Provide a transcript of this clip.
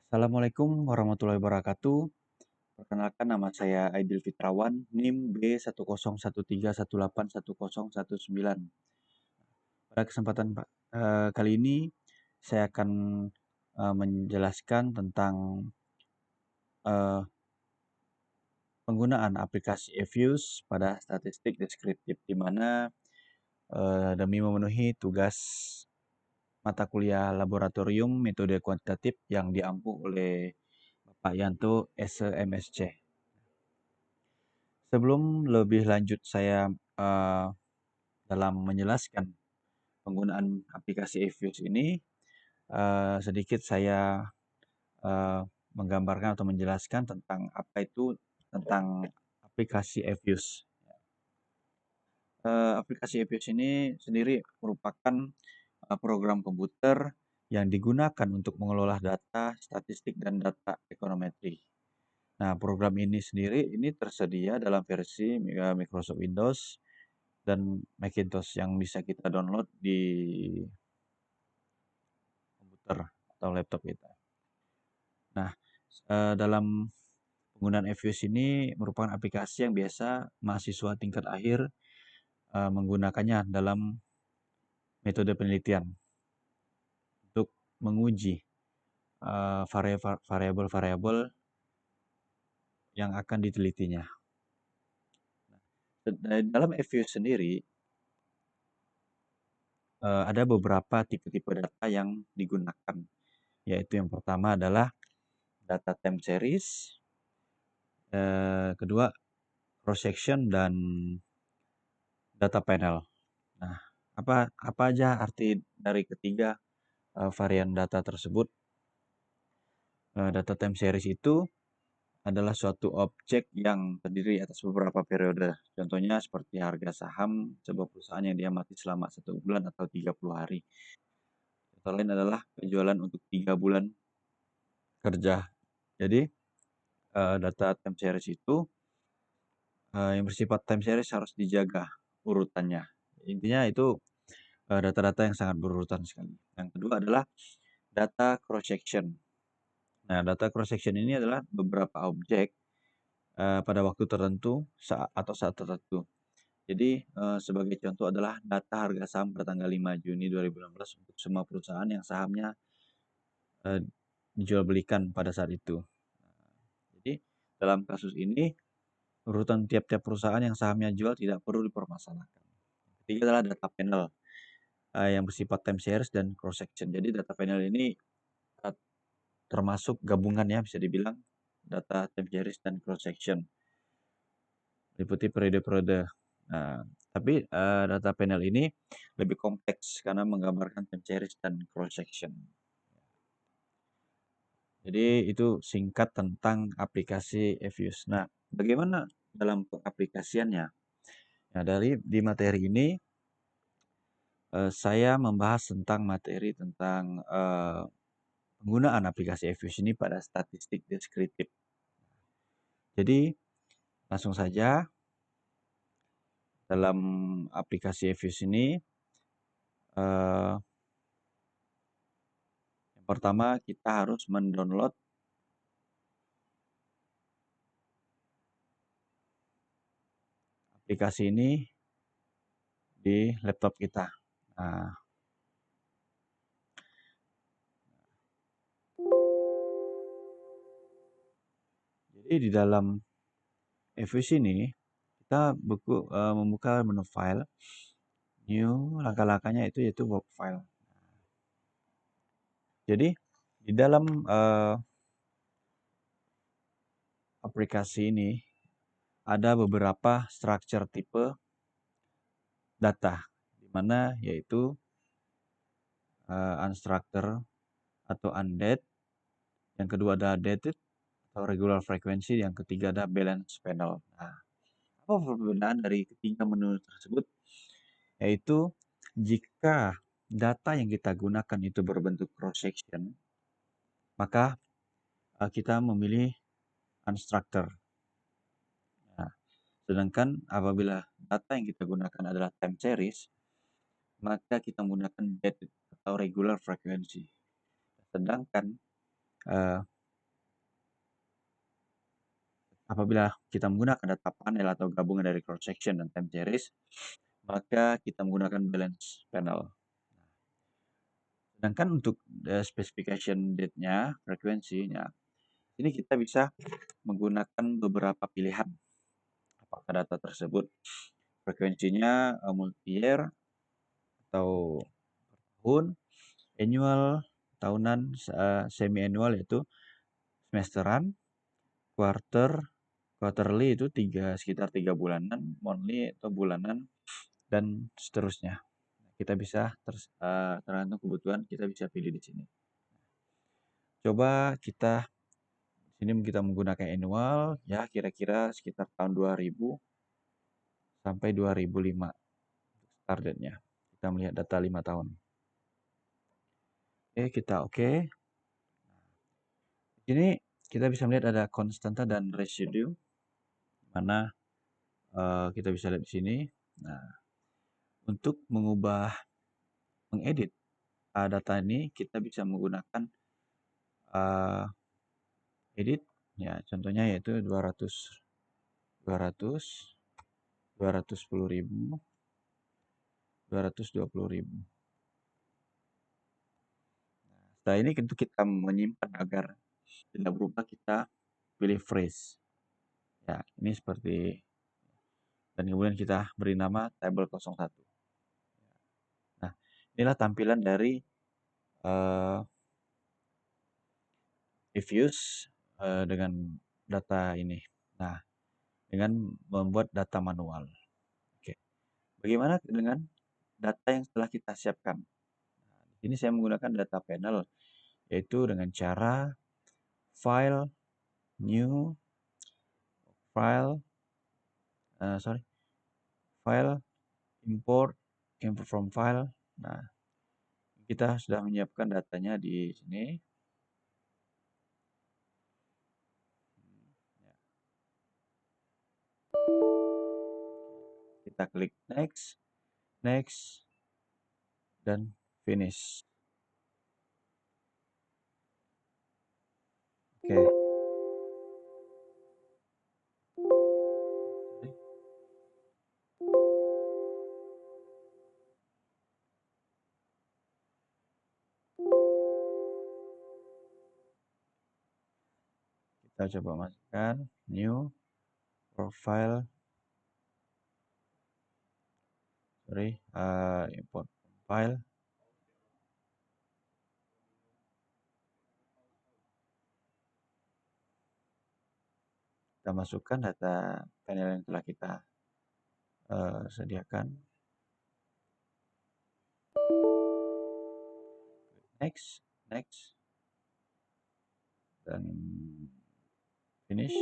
Assalamualaikum warahmatullahi wabarakatuh. Perkenalkan nama saya Aidil Fitrawan, NIM B1013181019. Pada kesempatan kali ini saya akan menjelaskan tentang eh, penggunaan aplikasi eViews pada statistik deskriptif, di mana demi memenuhi tugas mata kuliah laboratorium metode kuantitatif yang diampu oleh Bapak Yanto SMSC. Sebelum lebih lanjut saya dalam menjelaskan penggunaan aplikasi eViews ini, sedikit saya menggambarkan atau menjelaskan tentang apa itu tentang aplikasi eViews. Aplikasi eViews ini sendiri merupakan program komputer yang digunakan untuk mengelola data statistik dan data ekonometri. Nah, program ini sendiri tersedia dalam versi Microsoft Windows dan Macintosh yang bisa kita download di komputer atau laptop kita. Nah, dalam penggunaan eViews ini merupakan aplikasi yang biasa mahasiswa tingkat akhir menggunakannya dalam metode penelitian untuk menguji variabel-variabel yang akan ditelitinya. Dalam eViews sendiri ada beberapa tipe-tipe data yang digunakan, yaitu yang pertama adalah data time series, kedua cross section, dan data panel. Nah, apa aja arti dari ketiga varian data tersebut? Data time series itu adalah suatu objek yang terdiri atas beberapa periode. Contohnya seperti harga saham sebuah perusahaan yang diamati selama 1 bulan atau 30 hari. Contoh lain adalah penjualan untuk 3 bulan kerja. Jadi data time series itu yang bersifat time series harus dijaga urutannya. Intinya itu data-data yang sangat berurutan sekali. Yang kedua adalah data cross section. Nah, data cross section ini adalah beberapa objek pada waktu tertentu atau saat tertentu. Jadi sebagai contoh adalah data harga saham pada tanggal 5 Juni 2016 untuk semua perusahaan yang sahamnya dijual belikan pada saat itu. Jadi dalam kasus ini urutan tiap-tiap perusahaan yang sahamnya jual tidak perlu dipermasalahkan. Ketiga adalah data panel yang bersifat time series dan cross section. Jadi data panel ini termasuk gabungan, ya, bisa dibilang data time series dan cross section, meliputi periode-periode. Nah, tapi data panel ini lebih kompleks karena menggambarkan time series dan cross section. Jadi itu singkat tentang aplikasi eViews. Nah, bagaimana dalam pengaplikasiannya? Nah, di materi ini saya membahas tentang materi tentang penggunaan aplikasi eViews ini pada statistik deskriptif. Jadi langsung saja, dalam aplikasi eViews ini yang pertama kita harus mendownload aplikasi ini di laptop kita. Nah, jadi di dalam eViews ini kita membuka menu file, new, langkah-langkahnya itu yaitu work file. Jadi di dalam aplikasi ini ada beberapa structure tipe data, di mana yaitu unstructured atau undated, yang kedua ada dated atau regular frequency, yang ketiga ada balance panel. Nah, apa perbedaan dari ketiga menu tersebut? Yaitu jika data yang kita gunakan itu berbentuk cross section, maka kita memilih unstructured. Nah, sedangkan apabila data yang kita gunakan adalah time series, maka kita menggunakan dated atau regular frequency. Sedangkan Apabila kita menggunakan data panel atau gabungan dari cross section dan time series, maka kita menggunakan balance panel. Sedangkan untuk specification date-nya, frekuensinya, ini kita bisa menggunakan beberapa pilihan. Apakah data tersebut frekuensinya multi-year atau tahun, annual, tahunan, semi-annual yaitu semesteran, quarterly itu sekitar 3 bulanan, monthly atau bulanan, dan seterusnya. Kita bisa tergantung kebutuhan kita bisa pilih di sini. Coba kita sini kita menggunakan annual ya kira-kira sekitar tahun 2000 sampai 2005 targetnya. Kita melihat data 5 tahun. Oke, kita oke. Di sini kita bisa melihat ada konstanta dan residue mana kita bisa lihat di sini. Nah, untuk mengedit data ini kita bisa menggunakan edit ya contohnya yaitu 200 210.000 220.000. Setelah ini tentu kita menyimpan agar tidak berubah, kita pilih freeze ya ini seperti, dan kemudian kita beri nama table 01. Nah, inilah tampilan dari reviews dengan data ini. Nah, dengan membuat data manual. Oke. Bagaimana dengan data yang telah kita siapkan? Nah, di sini saya menggunakan data panel yaitu dengan cara file, new, file, file, import from file. Nah, kita sudah menyiapkan datanya di sini. Kita klik next, next, dan finish. Oke. Kita coba masukkan new profile, import file. Kita masukkan data panel yang telah kita sediakan. Next, next, dan finish.